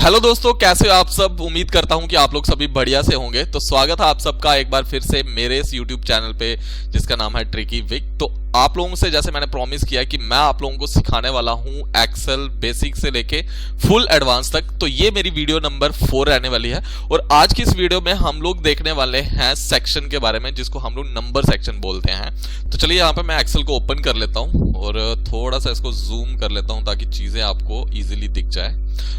Hello दोस्तों, कैसे हो आप सब। उम्मीद करता हूं कि आप लोग सभी बढ़िया से होंगे। तो स्वागत है आप सबका एक बार फिर से मेरे इस YouTube चैनल पे जिसका नाम है ट्रिकी विक। तो आप लोगों से जैसे मैंने प्रॉमिस किया कि मैं आप लोगों को सिखाने वाला हूं एक्सेल बेसिक से लेके फुल एडवांस तक। तो ये मेरी वीडियो नंबर 4 रहने वाली है और आज की इस वीडियो में हम लोग देखने वाले हैं सेक्शन के बारे में जिसको हम लोग नंबर सेक्शन बोलते हैं। तो चलिए यहाँ पे मैं एक्सेल को ओपन कर लेता हूँ और थोड़ा सा इसको जूम कर लेता हूँ ताकि चीजें आपको इजीली दिख जाए।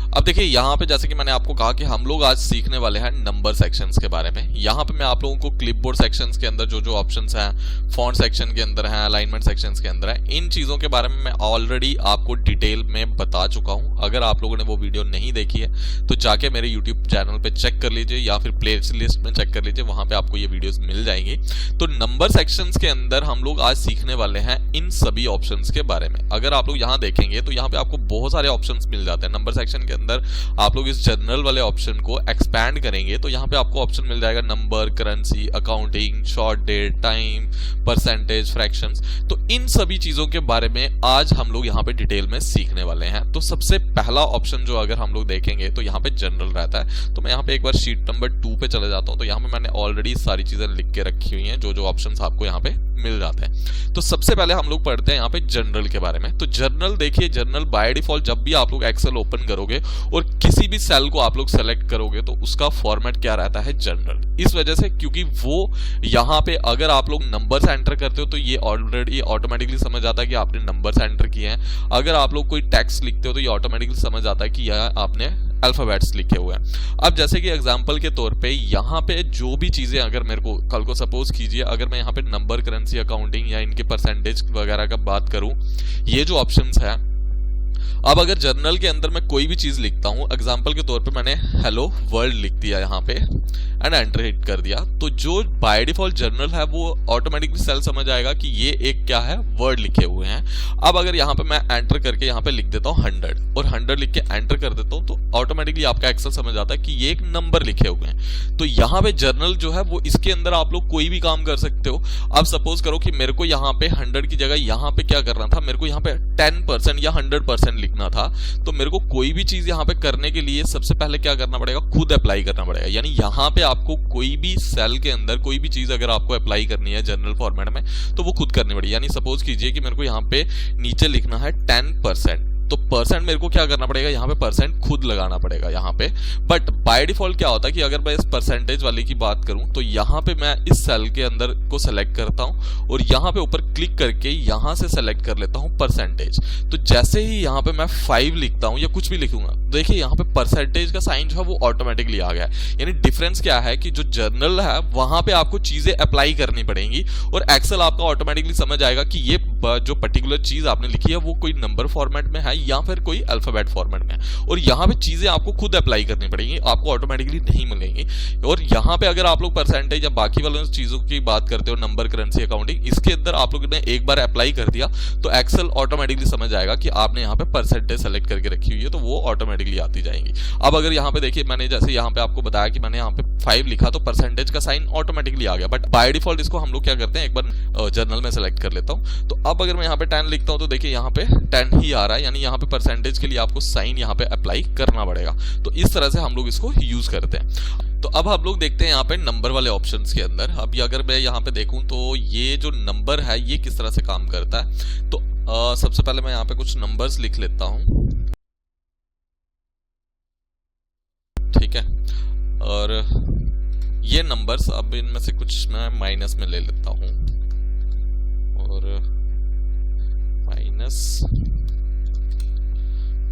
अब देखिए यहाँ पे जैसे कि मैंने आपको कहा कि हम लोग आज सीखने वाले हैं नंबर सेक्शंस के बारे में। यहाँ पे मैं आप लोगों को क्लिपबोर्ड सेक्शंस के अंदर जो जो ऑप्शंस हैं, फॉन्ट सेक्शन के अंदर हैं, अलाइनमेंट सेक्शंस के अंदर है, इन चीजों के बारे में मैं ऑलरेडी आपको डिटेल में बता चुका हूँ। अगर आप लोगों ने वो वीडियो नहीं देखी है तो जाके मेरे यूट्यूब चैनल पे चेक कर लीजिए या फिर प्ले लिस्ट में चेक कर लीजिए, वहां पे आपको ये वीडियोस मिल जाएंगी। तो नंबर सेक्शंस के अंदर हम लोग आज सीखने वाले हैं इन सभी ऑप्शंस के बारे में। अगर आप लोग यहाँ देखेंगे तो यहाँ पे आपको बहुत सारे ऑप्शंस मिल जाते हैं। नंबर सेक्शन के अंदर आप लोग इस जनरल वाले ऑप्शन को एक्सपैंड करेंगे तो यहाँ पे आपको ऑप्शन मिल जाएगा number, currency, accounting, short date, time, percentage, fractions. तो इन सभी चीजों के बारे में आज हम लोग यहाँ पे डिटेल में सीखने वाले हैं। तो सबसे पहला ऑप्शन जो अगर हम लोग देखेंगे तो यहाँ पे जनरल रहता है। तो मैं यहाँ पे एक बार शीट नंबर 2 पे चले जाता हूँ। तो यहाँ पे मैंने ऑलरेडी सारी चीजें लिख के रखी हुई हैं, जो जो ऑप्शंस आपको यहाँ पे मिल जाते हैं। तो सबसे पहले हम लोग पढ़ते हैं यहाँ पे जनरल के बारे में। तो जनरल देखिए, जनरल बाय डिफॉल्ट जब भी आप लोग एक्सेल ओपन करोगे और किसी भी सेल को आप लोग सेलेक्ट करोगे तो उसका फॉर्मेट क्या रहता है, जनरल। इस वजह से क्योंकि वो यहाँ पे अगर आप लोग नंबर्स एंटर करते हो तो ये ऑलरेडी ऑटोमेटिकली समझ आता है कि आपने नंबर्स एंटर किए हैं। अगर आप लोग कोई टेक्स्ट लिखते हो तो ये ऑटोमेटिकली समझ आता है कि यह आपने अल्फाबेट्स लिखे हुए हैं। अब जैसे कि एग्जांपल के तौर पे यहाँ पे जो भी चीजें अगर मेरे को कल को सपोज कीजिए अगर मैं यहाँ पे नंबर, करेंसी, अकाउंटिंग या इनके परसेंटेज वगैरह का बात करूं, ये जो ऑप्शंस है, अब अगर जर्नल के अंदर मैं कोई भी चीज लिखता हूं, एग्जांपल के तौर पे मैंने हेलो वर्ल्ड लिख दिया यहाँ पे एंड एंटर हिट कर दिया, तो जो बाय डिफॉल्ट जर्नल है वो ऑटोमेटिकली सेल समझ आएगा कि ये एक क्या है, वर्ड लिखे हुए हैं। अब अगर यहाँ पे मैं एंटर करके यहाँ पे लिख देता हूँ 100 और 100 लिख के एंटर कर देता हूँ तो ऑटोमेटिकली आपका एक्सेल समझ आता है कि ये एक नंबर लिखे हुए हैं। तो यहाँ पे जर्नल जो है वो इसके अंदर आप लोग कोई भी काम कर सकते हो। अब सपोज करो कि मेरे को यहाँ पे 100 की जगह यहाँ पे क्या करना था, मेरे को यहाँ पे 10% या 100% लिखना था। तो मेरे को कोई भी चीज यहाँ पे करने के लिए सबसे पहले क्या करना पड़ेगा, खुद अप्लाई करना पड़ेगा। यानी यहाँ पे आपको कोई भी सेल के अंदर कोई भी चीज अगर आपको अप्लाई करनी है जनरल फॉर्मेट में तो वो खुद करनी पड़ेगी। यानी सपोज कीजिए कि मेरे को यहाँ पे नीचे लिखना है 10%, तो परसेंट मेरे को क्या करना पड़ेगा, यहाँ पे परसेंट खुद लगाना पड़ेगा यहाँ पे। बट बाय डिफॉल्ट क्या होता है कि अगर मैं इस परसेंटेज वाले की बात करूं तो यहाँ पे मैं इस सेल के अंदर को सेलेक्ट करता हूं और यहाँ पे ऊपर क्लिक करके यहाँ से सेलेक्ट कर लेता हूं परसेंटेज। तो जैसे ही यहाँ पे मैं 5 लिखता हूं या कुछ भी लिखूंगा, देखिए यहाँ पे परसेंटेज का साइन जो है वो ऑटोमेटिकली आ गया है। यानी डिफरेंस क्या है कि जो जर्नल है वहां पे आपको चीजें अप्लाई करनी पड़ेंगी और एक्सेल आपका ऑटोमेटिकली समझ आएगा कि ये जो पर्टिकुलर चीज आपने लिखी है वो कोई नंबर फॉर्मेट में है या फिर कोई अल्फाबेट फॉर्मेट में है। और यहाँ पे चीजें आपको खुद अप्लाई करनी पड़ेंगी, आपको ऑटोमेटिकली नहीं मिलेंगी। और यहाँ पे अगर आप लोग परसेंटेज या बाकी वाले चीजों की बात करते हो, नंबर, करेंसी, अकाउंटिंग, इसके अंदर आप लोगों ने एक बार अप्लाई कर दिया तो एक्सेल ऑटोमेटिकली समझ आएगा कि आपने यहाँ पे परसेंटेज सेलेक्ट करके रखी हुई है, तो वो ऑटोमेटिकली आती जाएंगी। अब अगर यहाँ पे देखिए, मैंने जैसे यहाँ पे आपको बताया कि मैंने यहाँ पे 5 लिखा तो परसेंटेज का साइन ऑटोमेटिकली आ गया। बट बाय डिफॉल्ट इसको हम लोग क्या करते हैं, एक बार जर्नल में सेलेक्ट कर लेता हूँ। तो अब अगर मैं यहाँ पे 10 लिखता हूँ तो देखिए यहाँ पे 10 ही आ रहा है। यानी यहाँ पे परसेंटेज के लिए आपको साइन यहाँ पे अप्लाई करना पड़ेगा। तो इस तरह से हम लोग इसको यूज करते हैं। तो अब हम लोग देखते हैं यहाँ पे नंबर वाले ऑप्शंस के अंदर। अभी अगर मैं यहाँ पे देखूं तो ये जो नंबर है ये किस तरह से काम करता है। तो सबसे पहले मैं यहाँ पे कुछ नंबर्स लिख लेता हूं, ठीक है। और ये नंबर्स अब इनमें से कुछ मैं माइनस में ले लेता हूं और माइनस,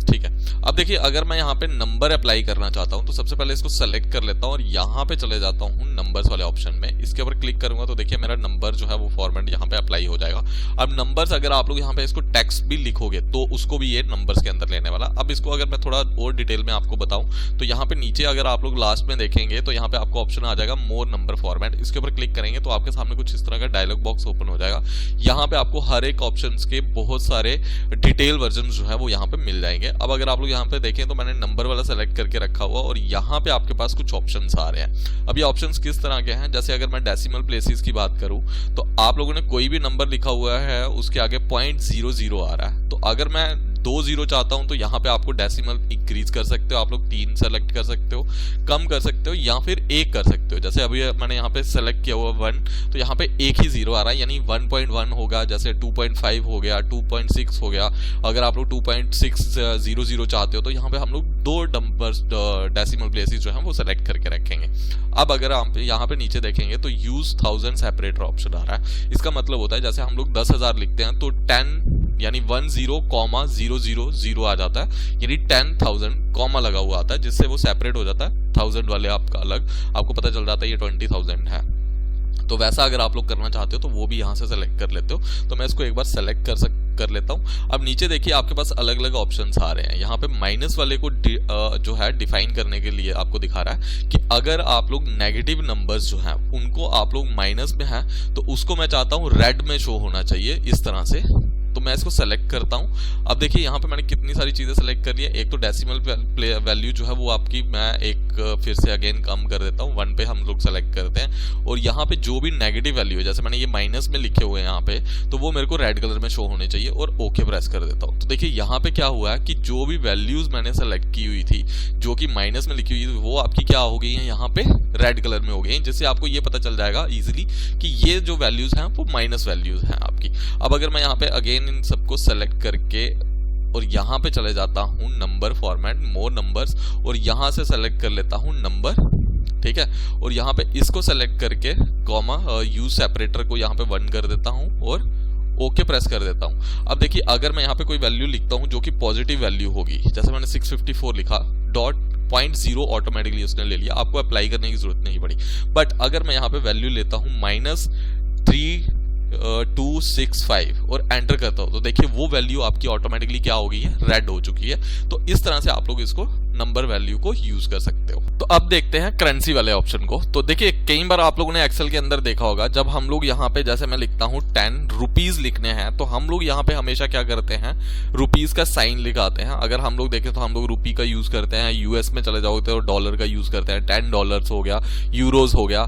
ठीक है। अब देखिए अगर मैं यहाँ पे नंबर अप्लाई करना चाहता हूँ तो सबसे पहले इसको सेलेक्ट कर लेता हूँ और यहाँ पे चले जाता हूँ नंबर्स वाले ऑप्शन में। इसके ऊपर क्लिक करूंगा तो देखिए मेरा नंबर जो है वो फॉर्मेट यहाँ पे अप्लाई हो जाएगा। अब नंबर्स अगर आप लोग यहाँ पे इसको टेक्स्ट भी लिखोगे तो उसको भी ये नंबर्स के अंदर लेने वाला। अब इसको अगर मैं थोड़ा और डिटेल में आपको बताऊं तो यहाँ पे नीचे अगर आप लोग लास्ट में देखेंगे तो यहाँ पे आपको ऑप्शन आ जाएगा मोर नंबर फॉर्मेट। इसके ऊपर क्लिक करेंगे तो आपके सामने कुछ इस तरह का डायलॉग बॉक्स ओपन हो जाएगा। यहाँ पे आपको हर एक ऑप्शन के बहुत सारे डिटेल वर्जन जो है वो यहाँ पे मिल जाएंगे। अब अगर आप लोग यहाँ पे देखें तो मैंने नंबर वाला सेलेक्ट करके रखा हुआ और यहाँ पे आपके पास कुछ ऑप्शंस आ रहे हैं। अब ये ऑप्शंस किस तरह के हैं, जैसे अगर मैं डेसिमल प्लेसेस की बात करूं तो आप लोगों ने कोई भी नंबर लिखा हुआ है उसके आगे 0.00 आ रहा है। तो अगर मैं 2 जीरो चाहता हूं तो यहाँ पे आपको डेसिमल इंक्रीज कर सकते हो, आप लोग 3 सेलेक्ट कर सकते हो, कम कर सकते हो या फिर 1 कर सकते हो। जैसे अभी मैंने यहाँ पे सेलेक्ट किया हुआ 1, तो यहाँ पे एक ही जीरो आ रहा है, यानी 1.1 होगा। जैसे 2.5 हो गया, 2.6 हो गया। अगर आप लोग 2.600 चाहते हो तो यहाँ पे हम लोग 2 नंबर्स डेसिमल प्लेसेस जो है वो सेलेक्ट करके रखेंगे। अब अगर आप यहाँ पे नीचे देखेंगे तो यूज 1000 सेपरेटर ऑप्शन आ रहा है। इसका मतलब होता है जैसे हम लोग 10,000 लिखते हैं तो 10 यानी 10,000 आ जाता है, यानी 10,000 कॉमा लगा हुआ आता है, जिससे वो सेपरेट हो जाता है 1000 वाले आपका अलग, आपको पता चल जाता है ये 20,000 है। तो वैसा अगर आप लोग करना चाहते हो तो वो भी यहाँ से सेलेक्ट कर लेते हो। तो मैं इसको एक बार सेलेक्ट कर लेता हूँ। अब नीचे देखिए आपके पास अलग अलग ऑप्शंस आ रहे हैं। यहाँ पे माइनस वाले को जो है डिफाइन करने के लिए आपको दिखा रहा है कि अगर आप लोग नेगेटिव नंबर्स जो हैं उनको आप लोग माइनस में हैं तो उसको मैं चाहता हूँ रेड में शो होना चाहिए इस तरह से। तो मैं इसको सेलेक्ट करता हूं। अब देखिए यहाँ पे मैंने कितनी सारी चीजें सेलेक्ट कर ली है। एक तो डेसिमल वैल्यू जो है वो आपकी मैं एक फिर से अगेन कम कर देता हूँ, 1 पे हम लोग सेलेक्ट करते हैं। और यहाँ पे जो भी नेगेटिव वैल्यू है, जैसे मैंने ये माइनस में लिखे हुए हैं यहाँ पे, तो वो मेरे को रेड कलर में शो होने चाहिए और ओके प्रेस कर देता हूँ। तो देखिए यहाँ पे क्या हुआ है कि जो भी वैल्यूज मैंने सेलेक्ट की हुई थी जो कि माइनस में लिखी हुई थी वो आपकी क्या हो गई है, यहाँ पे रेड कलर में हो गई है, जिससे आपको ये पता चल जाएगा इजिली कि ये जो वैल्यूज हैं वो माइनस वैल्यूज हैं आपकी। अब अगर मैं यहाँ पे अगेन इन सबको सेलेक्ट करके और यहाँ पे चले जाता हूँ नंबर फॉर्मेट, मोर नंबर्स, और यहाँ से सेलेक्ट कर लेता हूँ नंबर, ठीक है। और यहाँ पे इसको सेलेक्ट करके कॉमा यूज सेपरेटर को यहाँ पे 1 कर देता हूँ और ओके प्रेस कर देता हूँ। अब देखिए अगर मैं यहाँ पे कोई वैल्यू लिखता हूँ जो कि पॉजिटिव वैल्यू होगी, जैसे मैंने 654 लिखा, डॉट 0.0 ऑटोमेटिकली उसने ले लिया, आपको अप्लाई करने की जरूरत नहीं पड़ी। बट अगर मैं यहाँ पे वैल्यू लेता हूँ -3265 और एंटर करता हूँ तो देखिए वो वैल्यू आपकी ऑटोमेटिकली क्या हो गई है, रेड हो चुकी है। तो इस तरह से आप लोग इसको नंबर वैल्यू को यूज कर सकते हो। तो अब देखते हैं करेंसी वाले ऑप्शन को। तो देखिए कई बार आप लोगों ने एक्सेल के अंदर देखा होगा, जब हम लोग यहाँ पे जैसे मैं लिखता हूँ 10 रुपीज लिखने हैं तो हम लोग यहाँ पे हमेशा क्या करते हैं, रुपीज का साइन लिखाते हैं। अगर हम लोग देखें तो हम लोग रुपी का यूज करते हैं, यूएस में चले जाओगे तो डॉलर का यूज करते हैं, $10 हो गया, यूरोज हो गया,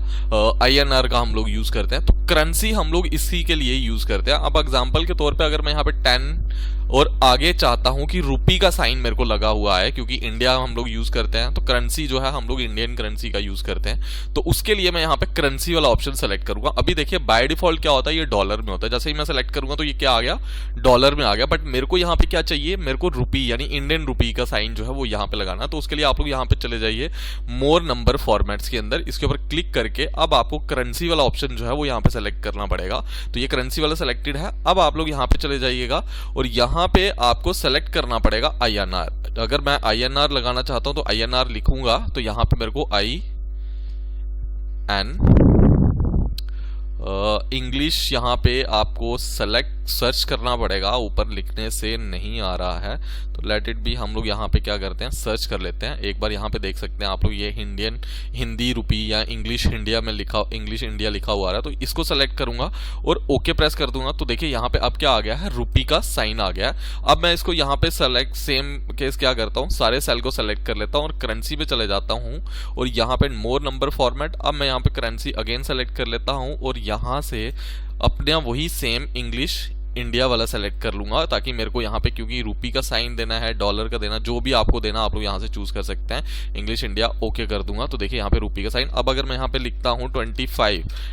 INR का हम लोग यूज करते हैं। तो करेंसी हम लोग इसी के लिए यूज करते हैं। अब एग्जाम्पल के तौर पर अगर मैं यहाँ पे 10 और आगे चाहता हूं कि रुपी का साइन मेरे को लगा हुआ है, क्योंकि इंडिया हम लोग यूज करते हैं तो करेंसी जो है हम लोग इंडियन करेंसी का यूज करते हैं। तो उसके लिए मैं यहाँ पे करेंसी वाला ऑप्शन सेलेक्ट करूंगा। अभी देखिए बाय डिफॉल्ट क्या होता है, ये डॉलर में होता है। जैसे ही मैं सेलेक्ट करूंगा तो ये क्या आ गया, डॉलर में आ गया। बट मेरे को यहाँ पे क्या चाहिए, मेरे को रुपी यानी इंडियन रुपी का साइन जो है वो यहाँ पे लगाना। तो उसके लिए आप लोग यहाँ पे चले जाइए मोर नंबर फॉर्मेट्स के अंदर, इसके ऊपर क्लिक करके अब आपको करेंसी वाला ऑप्शन जो है वो यहाँ पे सेलेक्ट करना पड़ेगा। तो ये करेंसी वाला सेलेक्टेड है। अब आप लोग यहाँ पे चले जाइएगा और यहाँ पे आपको सेलेक्ट करना पड़ेगा INR। अगर मैं INR लगाना चाहता हूं तो INR लिखूंगा तो यहां पे मेरे को IN इंग्लिश यहाँ पे आपको सेलेक्ट सर्च करना पड़ेगा, ऊपर लिखने से नहीं आ रहा है। तो लेट इट बी, हम लोग यहाँ पे क्या करते हैं, सर्च कर लेते हैं। एक बार यहाँ पे देख सकते हैं आप लोग ये हिंदी रुपी या इंग्लिश इंडिया में इंग्लिश इंडिया लिखा हुआ है। तो इसको सेलेक्ट करूंगा और ओके प्रेस कर दूंगा। तो देखिए यहाँ पे अब क्या आ गया है, रुपी का साइन आ गया है। अब मैं इसको यहाँ पे सेलेक्ट, सेम केस क्या करता हूँ, सारे सेल को सेलेक्ट कर लेता हूँ और करेंसी पे चले जाता हूँ और यहाँ पे मोर नंबर फॉर्मेट। अब मैं यहाँ पे करेंसी अगेन सेलेक्ट कर लेता हूँ और यहाँ से अपना वही सेम इंग्लिश इंडिया वाला सेलेक्ट कर लूंगा, ताकि मेरे को यहाँ पे, क्योंकि रुपी का साइन देना है, डॉलर का देना, जो भी आपको देना आप लोग यहाँ से चूज कर सकते हैं। इंग्लिश इंडिया ओके कर दूंगा तो देखिए यहाँ पे रुपी का साइन। अब अगर मैं यहाँ पे लिखता हूँ 25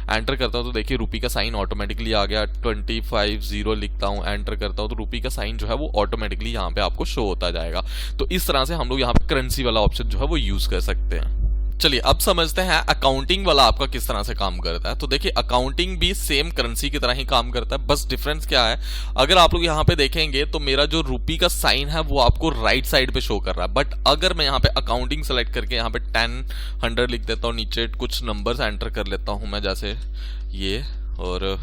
एंटर करता हूँ तो देखिए रुपी का साइन ऑटोमेटिकली आ गया। 250 लिखता हूँ एंटर करता हूँ तो रुपी का साइन जो है वो ऑटोमेटिकली यहाँ पे आपको शो होता जाएगा। तो इस तरह से हम लोग यहाँ पे करेंसी वाला ऑप्शन जो है वो यूज कर सकते हैं। चलिए अब समझते हैं अकाउंटिंग वाला आपका किस तरह से काम करता है। तो देखिए अकाउंटिंग भी सेम करेंसी की तरह ही काम करता है, बस डिफरेंस क्या है, अगर आप लोग यहाँ पे देखेंगे तो मेरा जो रुपी का साइन है वो आपको राइट साइड पे शो कर रहा है। बट अगर मैं यहाँ पे अकाउंटिंग सेलेक्ट करके यहाँ पे 10 100 लिख देता हूँ, नीचे कुछ नंबर्स एंटर कर लेता हूँ मैं, जैसे ये और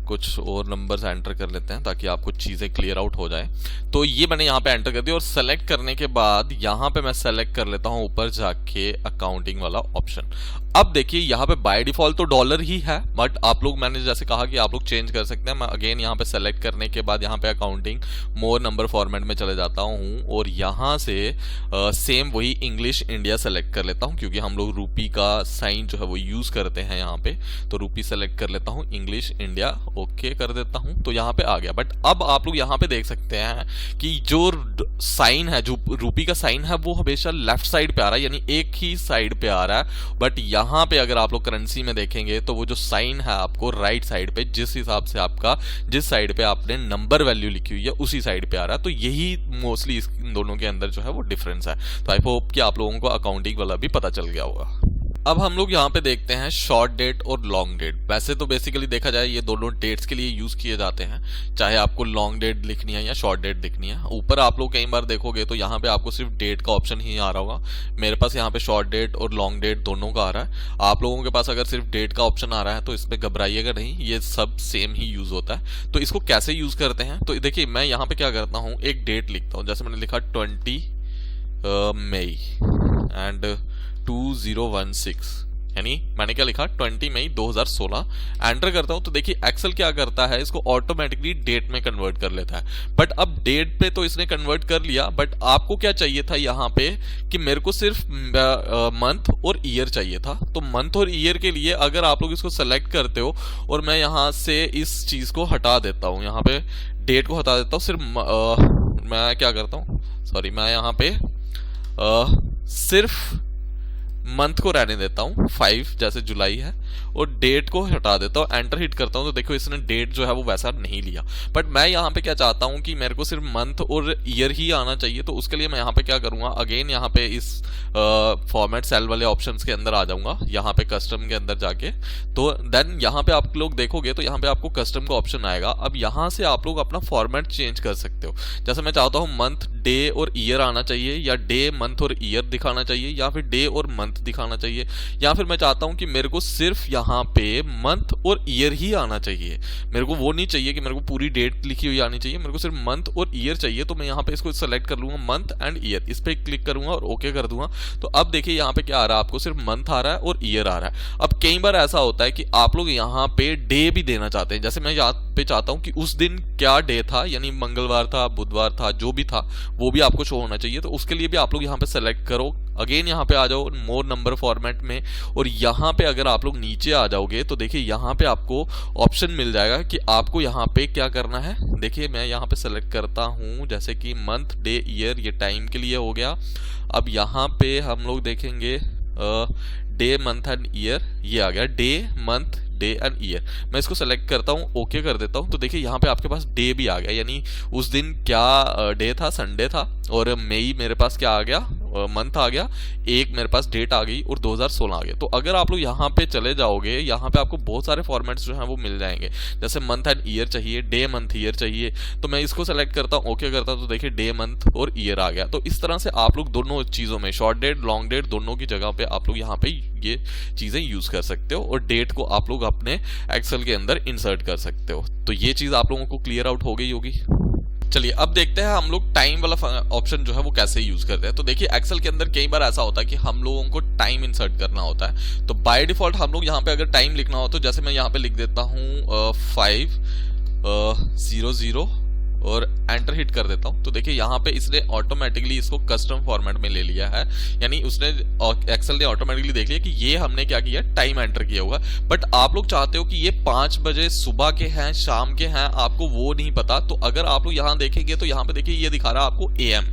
कुछ और नंबर्स एंटर कर लेते हैं ताकि आपको चीजें क्लियर आउट हो जाए। तो ये मैंने यहाँ पे एंटर कर दिया और सेलेक्ट करने के बाद यहाँ पे मैं सेलेक्ट कर लेता हूँ ऊपर जाके अकाउंटिंग वाला ऑप्शन। अब देखिए यहाँ पे बाय डिफॉल्ट तो डॉलर ही है, बट आप लोग, मैंने जैसे कहा कि आप लोग चेंज कर सकते हैं। मैं अगेन यहाँ पे सेलेक्ट करने के बाद यहाँ पे अकाउंटिंग मोर नंबर फॉर्मेट में चले जाता हूँ और यहाँ से सेम वही इंग्लिश इंडिया सेलेक्ट कर लेता हूँ, क्योंकि हम लोग रुपी का साइन जो है वो यूज करते हैं यहाँ पे। तो रुपी सेलेक्ट कर लेता हूँ, इंग्लिश इंडिया ओके कर देता हूं तो यहाँ पे आ गया। बट अब आप लोग यहाँ पे देख सकते हैं कि जो साइन है, जो रूपी का साइन है, वो हमेशा लेफ्ट साइड पे आ रहा है, यानी एक ही साइड पे आ रहा है। बट यहाँ पे अगर आप लोग करेंसी में देखेंगे तो वो जो साइन है आपको राइट साइड पे, जिस हिसाब से आपका जिस साइड पे आपने नंबर वैल्यू लिखी हुई है उसी साइड पे आ रहा है। तो यही मोस्टली इन दोनों के अंदर जो है वो डिफरेंस है। तो आई होप कि आप लोगों को अकाउंटिंग वाला भी पता चल गया होगा। अब हम लोग यहाँ पे देखते हैं शॉर्ट डेट और लॉन्ग डेट। वैसे तो बेसिकली देखा जाए ये दोनों डेट्स के लिए यूज किए जाते हैं, चाहे आपको लॉन्ग डेट लिखनी है या शॉर्ट डेट लिखनी है। ऊपर आप लोग कई बार देखोगे तो यहाँ पे आपको सिर्फ डेट का ऑप्शन ही आ रहा होगा। मेरे पास यहाँ पे शॉर्ट डेट और लॉन्ग डेट दोनों का आ रहा है। आप लोगों के पास अगर सिर्फ डेट का ऑप्शन आ रहा है तो इसमें घबराइएगा नहीं, ये सब सेम ही यूज होता है। तो इसको कैसे यूज करते हैं, तो देखिए मैं यहाँ पे क्या करता हूँ, एक डेट लिखता हूँ। जैसे मैंने लिखा 20 मई एंड 2016, यानी मैंने क्या लिखा 20 मई 2016, एंटर करता हूं तो देखिए एक्सेल क्या करता है, इसको ऑटोमेटिकली डेट में कन्वर्ट कर लेता है। बट अब डेट पे तो इसने कन्वर्ट कर लिया, बट आपको क्या चाहिए था यहाँ पे कि मेरे को सिर्फ मंथ और ईयर चाहिए था। तो मंथ और ईयर के लिए अगर आप लोग इसको सेलेक्ट करते हो और मैं यहाँ से इस चीज को हटा देता हूँ, यहाँ पे डेट को हटा देता हूँ, सिर्फ मैं क्या करता हूँ, सॉरी, मैं यहाँ पे सिर्फ मंथ को रहने देता हूँ 5, जैसे जुलाई है, और डेट को हटा देता हूँ, एंटर हिट करता हूँ तो देखो इसने डेट जो है वो वैसा नहीं लिया। बट मैं यहाँ पे क्या चाहता हूँ कि मेरे को सिर्फ मंथ और ईयर ही आना चाहिए। तो उसके लिए मैं यहाँ पे क्या करूँगा, अगेन यहाँ पे इस फॉर्मेट सेल वाले ऑप्शंस के अंदर आ जाऊंगा, यहाँ पे कस्टम के अंदर जाके। तो देन यहाँ पे आप लोग देखोगे तो यहाँ पे आपको कस्टम का ऑप्शन आएगा। अब यहाँ से आप लोग अपना फॉर्मेट चेंज कर सकते हो। जैसे मैं चाहता हूँ मंथ, डे और ईयर आना चाहिए, या डे, मंथ और ईयर दिखाना चाहिए, या फिर डे और मंथ दिखाना चाहिए, या फिर मैं चाहता हूं कि मेरे को सिर्फ यहाँ पे मंथ और ईयर ही आना चाहिए। मेरे को वो नहीं चाहिए कि मेरे को पूरी डेट लिखी हुई आनी चाहिए, मेरे को सिर्फ मंथ और ईयर चाहिए। तो मैं यहाँ पे इसको सेलेक्ट कर लूंगा, मंथ एंड ईयर, इस पे क्लिक करूंगा और ओके कर दूंगा। तो अब देखिए यहाँ पे क्या आ रहा है, आपको सिर्फ मंथ आ रहा है और ईयर आ रहा है। अब कई बार ऐसा होता है कि आप लोग यहाँ पे डे भी देना चाहते हैं। जैसे मैं यहाँ पे चाहता हूँ कि उस दिन क्या डे था, यानी मंगलवार था, बुधवार था, जो भी था वो भी आपको शो होना चाहिए। तो उसके लिए भी आप लोग यहाँ पे सेलेक्ट करो, अगेन यहाँ पे आ जाओ मोर नंबर फॉर्मेट में, और यहाँ पे अगर आप लोग नीचे आ जाओगे तो देखिए यहाँ पे आपको ऑप्शन मिल जाएगा कि आपको यहाँ पे क्या करना है। देखिए मैं यहाँ पे सेलेक्ट करता हूँ, जैसे कि मंथ, डे, ईयर, ये टाइम के लिए हो गया। अब यहाँ पे हम लोग देखेंगे डे, मंथ एंड ईयर, ये आ गया day, month, day and year. मैं इसको सेलेक्ट करता हूँ, ओके कर देता हूँ। तो देखिए यहाँ पे आपके पास डे भी आ गया, यानी उस दिन क्या डे था, संडे था, और मई मेरे पास क्या आ गया, मंथ आ गया, एक मेरे पास डेट आ गई और 2016 आ गया। तो अगर आप लोग यहाँ पे चले जाओगे, यहाँ पे आपको बहुत सारे फॉर्मेट्स जो हैं वो मिल जाएंगे। जैसे मंथ एंड ईयर चाहिए, डे, मंथ, ईयर चाहिए, तो मैं इसको सेलेक्ट करता हूँ, ओके करता हूँ, तो देखिए डे, मंथ और ईयर आ गया। तो इस तरह से आप लोग दोनों चीज़ों में, शॉर्ट डेट, लॉन्ग डेट, दोनों की जगह पे आप लोग यहाँ पे ये चीज़ें यूज कर सकते हो, और डेट को आप लोग अपने एक्सेल के अंदर इंसर्ट कर सकते हो। तो ये चीज़ आप लोगों को क्लियर आउट हो गई होगी। चलिए अब देखते हैं हम लोग टाइम वाला ऑप्शन जो है वो कैसे यूज करते हैं। तो देखिए एक्सेल के अंदर कई बार ऐसा होता है कि हम लोगों को टाइम इंसर्ट करना होता है। तो बाय डिफॉल्ट हम लोग यहाँ पे अगर टाइम लिखना हो तो जैसे मैं यहाँ पे लिख देता हूँ 5:00 और एंटर हिट कर देता हूं। तो देखिए यहाँ पे इसने ऑटोमेटिकली इसको कस्टम फॉर्मेट में ले लिया है, यानी उसने एक्सेल ने ऑटोमेटिकली देख लिया कि ये हमने क्या किया, टाइम एंटर किया हुआ। बट आप लोग चाहते हो कि ये 5 बजे सुबह के हैं, शाम के हैं, आपको वो नहीं पता। तो अगर आप लोग यहाँ देखेंगे तो यहाँ पे देखिए ये दिखा रहा है आपको AM,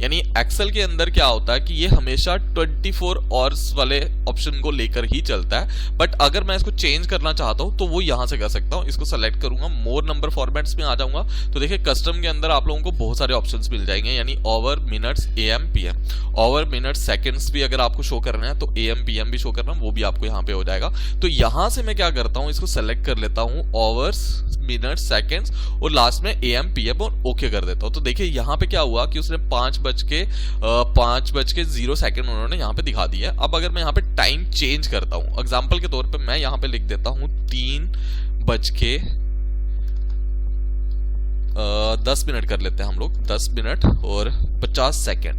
यानी एक्सेल के अंदर क्या होता है कि ये हमेशा 24 आवर्स वाले ऑप्शन को लेकर ही चलता है। बट अगर मैं इसको चेंज करना चाहता हूँ तो वो यहाँ से कर सकता हूँ। इसको सेलेक्ट करूंगा, मोर नंबर फॉर्मेट्स में आ जाऊंगा, तो देखिए कस्टम के अंदर आप लोगों को बहुत सारे ऑप्शंस मिल जाएंगे, यानी hour, minutes, AM, PM। Hour, minutes, seconds भी अगर आपको शो करना है तो AM, PM भी शो करना, वो भी आपको यहाँ पे हो जाएगा। तो यहाँ से मैं क्या करता हूँ, इसको सेलेक्ट कर लेता हूँ, आवर्स, मिनट्स, सेकंड्स, और लास्ट में AM, PM और ओके कर देता हूँ। तो देखिए यहाँ पे क्या हुआ कि उसने 5:0 उन्होंने यहाँ पे दिखा दिया। अब अगर मैं यहाँ पे टाइम चेंज करता हूँ, एग्जाम्पल के तौर पे मैं यहाँ पे लिख देता हूँ 3:10 कर लेते हैं हम लोग, 10 मिनट और 50 सेकेंड,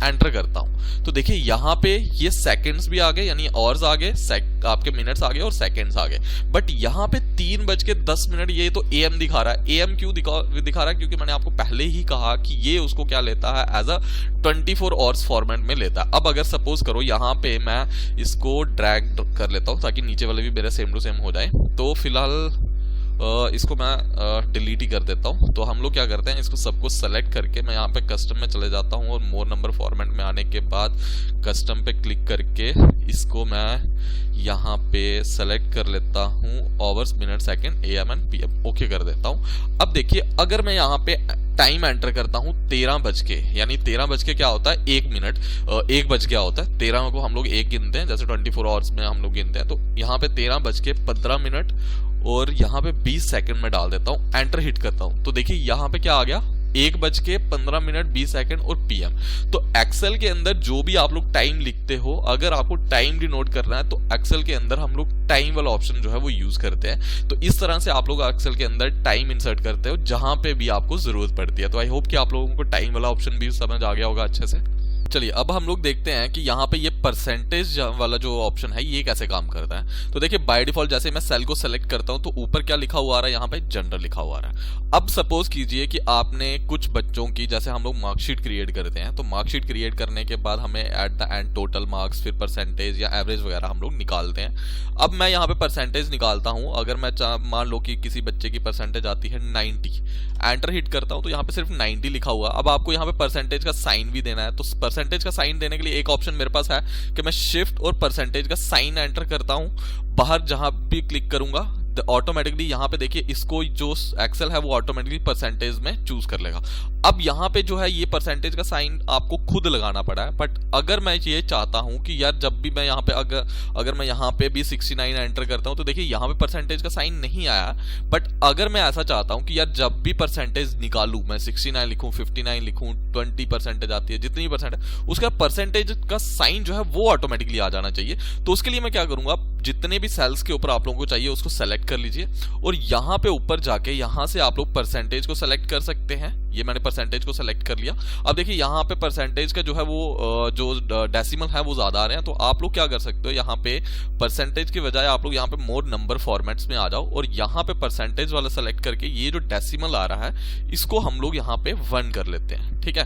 एंटर करता हूं। तो देखिए यहाँ पे ये सेकंड्स भी आ गए, यानी आवर्स आ गए, आपके मिनट्स आ गए और सेकंड्स आ गए। बट यहाँ पे 3:10 ये तो AM दिखा रहा है। AM क्यों दिखा रहा है, क्योंकि मैंने आपको पहले ही कहा कि ये उसको क्या लेता है, एज अ 24 आवर्स फॉर्मेट में लेता है। अब अगर सपोज करो यहाँ पे मैं इसको ड्रैग कर लेता हूँ ताकि नीचे वाले भी मेरे सेम टू सेम हो जाए। तो फिलहाल इसको मैं डिलीट ही कर देता हूँ। तो हम लोग क्या करते हैं, इसको सबको सेलेक्ट करके मैं यहाँ पे कस्टम में चले जाता हूँ और मोर नंबर फॉर्मेट में आने के बाद कस्टम पे क्लिक करके इसको मैं यहाँ पे सेलेक्ट कर लेता हूँ hours, minute, second, AM and PM, okay कर देता हूँ। अब देखिए अगर मैं यहाँ पे टाइम एंटर करता हूँ 13 बज के, यानी 13 बज के क्या होता है 1 मिनट, 1 बज क्या होता है 13 को हम लोग 1 गिनते हैं, जैसे 24 आवर्स में हम लोग गिनते हैं। तो यहाँ पे 13 बज के 15 मिनट और यहाँ पे 20 सेकंड में डाल देता हूँ, एंटर हिट करता हूँ। तो देखिए यहाँ पे क्या आ गया 1 बज के 15 मिनट 20 सेकंड और PM। तो एक्सेल के अंदर जो भी आप लोग टाइम लिखते हो, अगर आपको टाइम डिनोट करना है तो एक्सेल के अंदर हम लोग टाइम वाला ऑप्शन जो है वो यूज करते हैं। तो इस तरह से आप लोग एक्सेल के अंदर टाइम इंसर्ट करते हो जहां पे भी आपको जरूरत पड़ती है। तो आई होप कि आप लोगों को टाइम वाला ऑप्शन भी समझ आ गया होगा अच्छे से। चलिए अब हम लोग देखते हैं कि यहाँ पे ये परसेंटेज वाला जो ऑप्शन है ये कैसे काम करता है। तो देखिए बाय डिफॉल्ट जैसे मैं सेल को सेलेक्ट करता हूँ तो ऊपर क्या लिखा हुआ आ रहा है, यहाँ पे जनरल लिखा हुआ आ रहा है। अब सपोज कीजिए कि आपने कुछ बच्चों की, जैसे हम लोग मार्कशीट क्रिएट करते हैं, तो मार्कशीट क्रिएट करने के बाद हमें at the end total marks, फिर परसेंटेज या एवरेज वगैरह हम लोग निकालते हैं। अब मैं यहाँ पे परसेंटेज निकालता हूँ। अगर मैं मान लो कि किसी बच्चे की परसेंटेज आती है 90, एंटर हिट करता हूँ तो यहाँ पे सिर्फ 90 लिखा हुआ। अब आपको यहाँ पे परसेंटेज का साइन भी देना है। तो परसेंटेज का साइन देने के लिए एक ऑप्शन मेरे पास है कि मैं शिफ्ट और परसेंटेज का साइन एंटर करता हूं। बाहर जहां भी क्लिक करूंगा ऑटोमेटिकली यहाँ पे देखिए इसको जो एक्सेल है वो ऑटोमेटिकली परसेंटेज में चूज कर लेगा। अब यहाँ पे जो है ये परसेंटेज का साइन आपको खुद लगाना पड़ा है। बट अगर मैं ये चाहता हूं कि यार जब भी मैं यहाँ पे अगर मैं यहाँ पे भी 69 एंटर करता हूं तो देखिए यहाँ पे परसेंटेज का साइन नहीं आया। बट अगर मैं ऐसा चाहता हूं कि यार जब भी परसेंटेज निकालूं, मैं 69 लिखूं, 59 लिखूं, 20 परसेंटेज आती है, जितनी परसेंटेज, उसका परसेंटेज का साइन जो है वो ऑटोमेटिकली आ जाना चाहिए। तो उसके लिए मैं क्या करूंगा, जितने भी सेल्स के ऊपर आप लोगों को चाहिए उसको सेलेक्ट कर लीजिए और यहाँ पे ऊपर जाके यहाँ से आप लोग परसेंटेज को सेलेक्ट कर सकते हैं। ये मैंने परसेंटेज को सेलेक्ट कर लिया। अब देखिए यहाँ पे परसेंटेज का जो है वो जो डेसिमल है वो ज्यादा आ रहे हैं। तो आप लोग क्या कर सकते हो, यहाँ पे परसेंटेज की बजाय आप लोग यहाँ पे मोर नंबर फॉर्मेट्स में आ जाओ और यहाँ पे परसेंटेज वाला सेलेक्ट करके ये जो डेसिमल आ रहा है इसको हम लोग यहाँ पे 1 कर लेते हैं। ठीक है,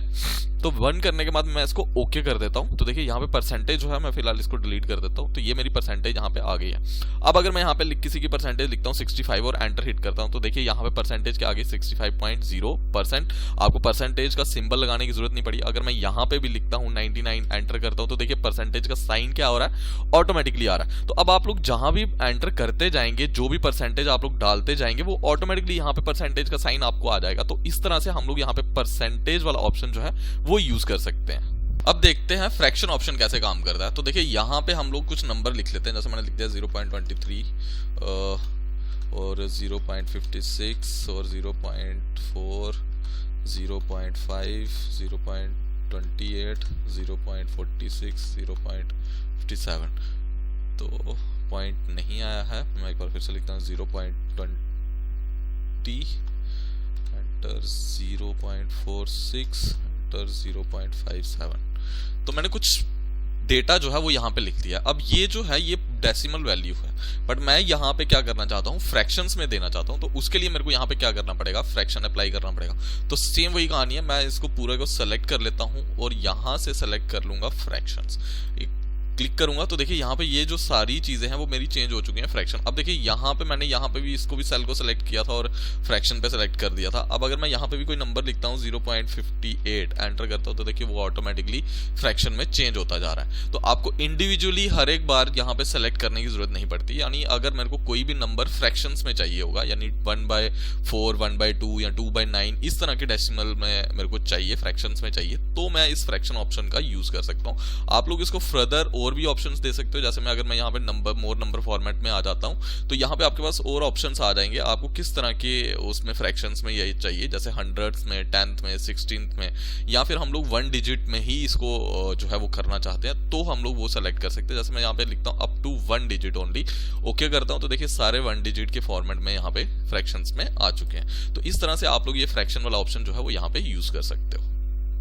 तो 1 करने के बाद मैं इसको ओके कर देता हूँ। तो देखिए यहाँ पे परसेंटेज जो है मैं फिलहाल इसको डिलीट कर देता हूँ। तो ये मेरी परसेंटेज यहाँ पे आ गई है। अब अगर मैं यहाँ पे किसी की परसेंटेज लिखता हूँ 65 और एंटर हिट करता हूँ तो देखिए यहाँ पे परसेंटेज के आगे 65.0%। आपको परसेंटेज का सिंबल लगाने की जरूरत नहीं पड़ी। अगर मैं यहाँ पे भी लिखता हूँ 99 एंटर करता हूँ तो देखिए परसेंटेज का साइन क्या हो रहा है, ऑटोमेटिकली आ रहा है। तो अब आप लोग जहां भी एंटर करते जाएंगे, जो भी परसेंटेज आप लोग डालते जाएंगे वो ऑटोमेटिकली यहाँ पे परसेंटेज का साइन आपको आ जाएगा। तो इस तरह से हम लोग यहाँ पे परसेंटेज वाला ऑप्शन जो है वो यूज कर सकते हैं। अब देखते हैं फ्रैक्शन ऑप्शन कैसे काम करता है। तो देखिए यहाँ पे हम लोग कुछ नंबर लिख लेते हैं, जैसे मैंने लिख दिया 0.23 और 0.56 और 0.4, 0.5, 0.28, 0.46, 0.57। तो पॉइंट नहीं आया है, मैं एक बार फिर से लिखता हूँ 0.20 एंटर 0.46 एंटर 0.57। तो मैंने कुछ डेटा जो है वो यहाँ पे लिख दिया। अब ये जो है ये डेसिमल वैल्यू है, बट मैं यहाँ पे क्या करना चाहता हूँ, फ्रैक्शंस में देना चाहता हूँ। तो उसके लिए मेरे को यहाँ पे क्या करना पड़ेगा, फ्रैक्शन अप्लाई करना पड़ेगा। तो सेम वही कहानी है, मैं इसको पूरे को सेलेक्ट कर लेता हूँ और यहाँ से सेलेक्ट कर लूंगा फ्रैक्शंस। क्लिक करूंगा तो देखिए यहाँ पे ये जो सारी चीजें हैं वो मेरी चेंज हो चुकी हैं फ्रैक्शन। अब देखिए यहाँ पे मैंने यहाँ पे भी इसको भी सेल को सेलेक्ट किया था और फ्रैक्शन पे सेलेक्ट कर दिया था। अब अगर मैं यहाँ पे भी कोई नंबर लिखता हूँ 0.58 एंटर करता हूँ तो देखिए वो ऑटोमेटिकली फ्रैक्शन में चेंज होता जा रहा है। तो आपको इंडिविजुअली हर एक बार यहाँ पे सेलेक्ट करने की जरूरत नहीं पड़ती। यानी अगर मेरे को कोई भी नंबर फ्रैक्शंस में चाहिए होगा, यानी 1/4, 1/2 या 2/9 इस तरह के डेसिमल में मेरे को चाहिए, फ्रैक्शंस में चाहिए, तो मैं इस फ्रैक्शन ऑप्शन का यूज कर सकता हूँ। आप लोग इसको फर्दर और भी ऑप्शंस दे सकते हो। जैसे मैं अगर मैं यहाँ पे मोर नंबर फॉर्मेट में आ जाता हूँ तो यहाँ पे आपके पास और ऑप्शंस आ जाएंगे, आपको किस तरह के उसमें फ्रैक्शंस में यही चाहिए, जैसे 100th में, 10th में, 16th में, या फिर हम लोग 1 डिजिट में ही इसको जो है वो करना चाहते हैं तो हम लोग वो सेलेक्ट कर सकते हैं। जैसे मैं यहाँ पे लिखता हूँ up to 1 digit only, okay करता हूँ तो देखिए सारे 1 डिजिट के फॉर्मेट में यहाँ पे फ्रैक्शंस में आ चुके हैं। तो इस तरह से आप लोग ये फ्रैक्शन वाला ऑप्शन जो है वो यहाँ पे यूज कर सकते हो।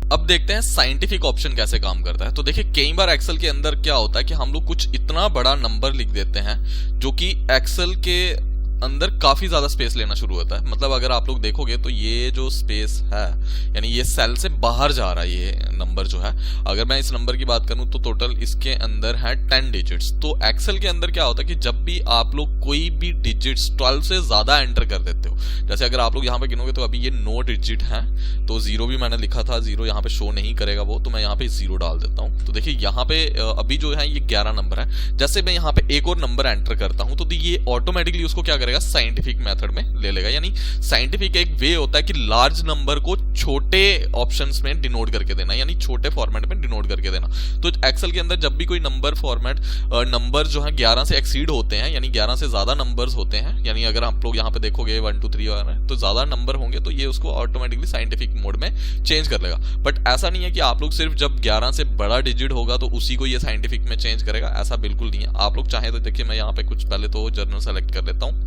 अब देखते हैं साइंटिफिक ऑप्शन कैसे काम करता है। तो देखिए कई बार एक्सेल के अंदर क्या होता है कि हम लोग कुछ इतना बड़ा नंबर लिख देते हैं जो कि एक्सेल के अंदर काफी ज्यादा स्पेस लेना शुरू होता है। मतलब अगर आप लोग देखोगे तो ये जो स्पेस है, यानी ये सेल से बाहर जा रहा है ये नंबर जो है। अगर मैं इस नंबर की बात करूं तो टोटल इसके अंदर है 10 डिजिट्स। तो एक्सेल के अंदर क्या होता है कि जब भी आप लोग कोई भी डिजिट्स 12 से ज्यादा एंटर कर देते हो, जैसे अगर आप लोग यहाँ पे गिनोगे तो अभी ये 9 डिजिट है, तो 0 भी मैंने लिखा था, 0 यहाँ पे शो नहीं करेगा वो, तो मैं यहाँ पे 0 डाल देता हूँ। तो देखिए यहाँ पे अभी जो है ये 11 नंबर है। जैसे मैं यहाँ पे एक और नंबर एंटर करता हूँ तो ये ऑटोमेटिकली उसको क्या करेगा, साइंटिफिक मेथड में ले लेगा। यानी साइंटिफिक एक वे होता है कि लार्ज नंबर को छोटे ऑप्शंस में डिनोट करके देना, यानी छोटे फॉर्मेट में डिनोट करके देना। तो एक्सेल के अंदर जब भी कोई नंबर फॉर्मेट नंबर जो है 11 से एक्सीड होते हैं, यानी 11 से ज्यादा नंबर्स होते हैं, यानी अगर आप लोग यहाँ पे देखोगे 1 2 3 और तो ज्यादा नंबर होंगे तो ये उसको ऑटोमेटिकली साइंटिफिक मोड में चेंज कर लेगा। बट ऐसा नहीं है कि आप लोग सिर्फ जब 11 से बड़ा डिजिट होगा तो उसी को ये साइंटिफिक में चेंज करेगा, ऐसा बिल्कुल नहीं है। आप लोग चाहें तो देखिए मैं यहाँ पे कुछ पहले तो जर्नल सेलेक्ट कर लेता हूँ।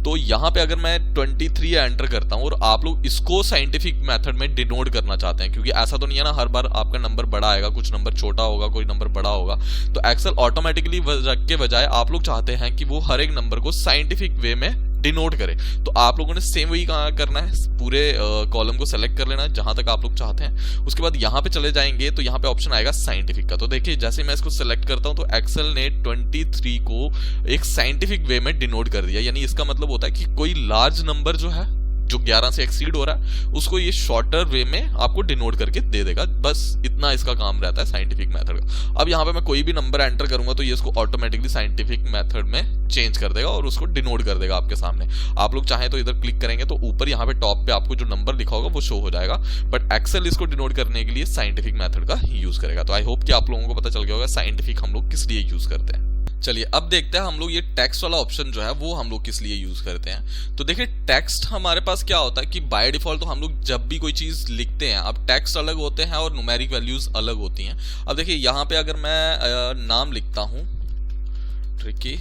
तो यहाँ पे अगर मैं 23 एंटर करता हूँ और आप लोग इसको साइंटिफिक मेथड में डिनोट करना चाहते हैं, क्योंकि ऐसा तो नहीं है ना हर बार आपका नंबर बड़ा आएगा, कुछ नंबर छोटा होगा, कोई नंबर बड़ा होगा, तो एक्सेल ऑटोमेटिकली के बजाय आप लोग चाहते हैं कि वो हर एक नंबर को साइंटिफिक वे में डिनोट करे। तो आप लोगों ने सेम वही करना है, पूरे कॉलम को सेलेक्ट कर लेना है जहां तक आप लोग चाहते हैं। उसके बाद यहाँ पे चले जाएंगे तो यहाँ पे ऑप्शन आएगा साइंटिफिक का। तो देखिए जैसे मैं इसको सेलेक्ट करता हूं तो एक्सेल ने 23 को एक साइंटिफिक वे में डिनोट कर दिया। यानी इसका मतलब होता है कि कोई लार्ज नंबर जो है जो 11 से एक्सीड हो रहा है उसको ये शॉर्टर वे में आपको डिनोट करके दे देगा। बस इतना इसका काम रहता है साइंटिफिक मेथड का। अब यहाँ पे मैं कोई भी नंबर एंटर करूंगा तो ये इसको ऑटोमेटिकली साइंटिफिक मेथड में चेंज कर देगा और उसको डिनोट कर देगा आपके सामने। आप लोग चाहें तो इधर क्लिक करेंगे तो ऊपर यहाँ पे टॉप पे आपको जो नंबर लिखा होगा वो शो हो जाएगा, बट एक्सेल इसको डिनोट करने के लिए साइंटिफिक मेथड का यूज करेगा। तो आई होप कि आप लोगों को पता चल गया होगा साइंटिफिक हम लोग किस लिए यूज करते हैं। चलिए अब देखते हैं हम लोग ये टेक्स्ट वाला ऑप्शन जो है वो हम लोग किस लिए यूज करते हैं। तो देखिए टेक्स्ट हमारे पास क्या होता है कि बाय डिफॉल्ट तो हम लोग जब भी कोई चीज लिखते हैं, अब टेक्स्ट अलग होते हैं और न्यूमेरिक वैल्यूज अलग होती हैं। अब देखिए यहाँ पे अगर मैं नाम लिखता हूँ ट्रिकी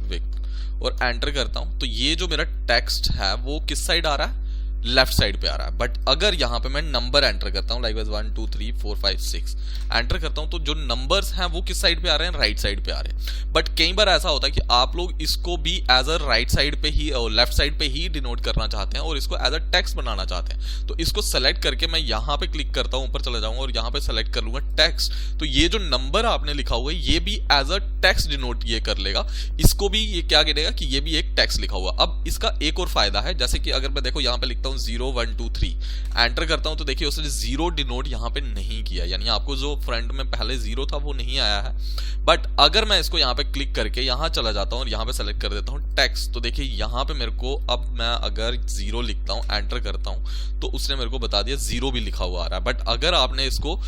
विक और एंटर करता हूं तो ये जो मेरा टेक्स्ट है वो किस साइड आ रहा है, लेफ्ट साइड पे आ रहा है। बट अगर यहाँ पे मैं नंबर एंटर करता हूँ लाइक 1 2 3 4 5 6 एंटर करता हूँ तो जो नंबर्स हैं वो किस साइड पे आ रहे हैं, राइट साइड पे आ रहे हैं। बट कई बार ऐसा होता है कि आप लोग इसको भी एज अ राइट साइड पे ही और लेफ्ट साइड पे ही डिनोट करना चाहते हैं और इसको एज अ टेक्स्ट बनाना चाहते हैं। तो इसको सेलेक्ट करके मैं यहाँ पे क्लिक करता हूँ, ऊपर चला जाऊंगा और यहाँ पे सेलेक्ट कर लूंगा टेक्स्ट। तो ये जो नंबर आपने लिखा हुआ है ये भी एज अ टेक्स्ट डिनोट ये कर लेगा, इसको भी ये क्या गिनेगा कि ये भी एक टेक्स्ट लिखा हुआ। अब इसका एक और फायदा है, जैसे कि अगर मैं देखो यहाँ पे लिखता हूँ 0 1 2 3 एंटर करता हूं तो देखिए उसने 0 डिनोट यहां पे नहीं किया, यानी आपको जो फ्रंट में पहले 0 था वो नहीं आया है। बट अगर मैं इसको यहां पे क्लिक करके यहां चला जाता हूं और यहां पे सेलेक्ट कर देता हूं टेक्स्ट, तो देखिए यहां पे मेरे को अब मैं अगर 0 लिखता हूं एंटर करता हूं तो उसने मेरे को बता दिया 0 भी लिखा हुआ आ रहा है। बट अगर आपने इसको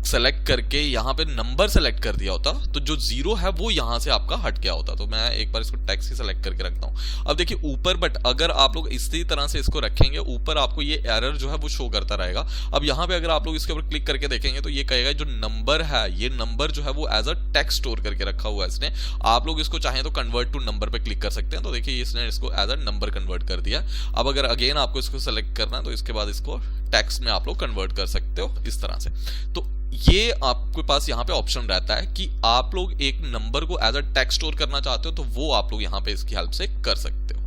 सेलेक्ट करके यहाँ पे नंबर सेलेक्ट कर दिया होता तो जो 0 है वो यहाँ से आपका हट गया होता। तो मैं एक बार इसको टेक्स्ट ही सेलेक्ट करके रखता हूँ। अब देखिए ऊपर, बट अगर आप लोग इसी तरह से इसको रखेंगे ऊपर आपको ये एरर जो है वो शो करता रहेगा। अब यहाँ पे अगर आप लोग इसके ऊपर क्लिक करके देखेंगे तो ये कहेगा जो नंबर है ये नंबर जो है वो एज अ टेक्स्ट स्टोर करके रखा हुआ है इसने। आप लोग इसको चाहें तो कन्वर्ट टू नंबर पे क्लिक कर सकते हैं। तो देखिए इसने इसको एज अ नंबर कन्वर्ट कर दिया। अब अगर अगेन आपको इसको सेलेक्ट करना है तो इसके बाद इसको टेक्स्ट में आप लोग कन्वर्ट कर सकते हो इस तरह से। तो ये आपके पास यहाँ पे ऑप्शन रहता है कि आप लोग एक नंबर को एज अ टेक्स्ट स्टोर करना चाहते हो तो वो आप लोग यहाँ पे इसकी हेल्प से कर सकते हो।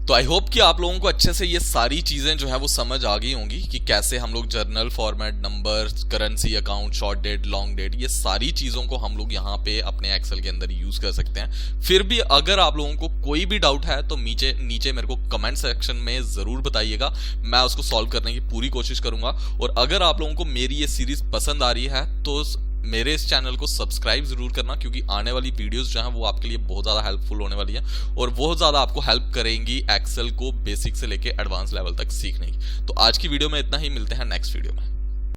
तो आई होप कि आप लोगों को अच्छे से ये सारी चीजें जो है वो समझ आ गई होंगी कि कैसे हम लोग general format, number, currency account, short date, long date, ये सारी चीजों को हम लोग यहाँ पे अपने एक्सेल के अंदर यूज कर सकते हैं। फिर भी अगर आप लोगों को कोई भी डाउट है तो नीचे मेरे को कमेंट सेक्शन में जरूर बताइएगा, मैं उसको सॉल्व करने की पूरी कोशिश करूंगा। और अगर आप लोगों को मेरी ये सीरीज पसंद आ रही है तो मेरे इस चैनल को सब्सक्राइब जरूर करना, क्योंकि आने वाली वीडियोस जो हैं वो आपके लिए बहुत ज़्यादा हेल्पफुल होने वाली हैं और बहुत ज़्यादा आपको हेल्प करेंगी एक्सेल को बेसिक से लेके एडवांस लेवल तक सीखने की। तो आज की वीडियो में इतना ही, मिलते हैं नेक्स्ट वीडियो में।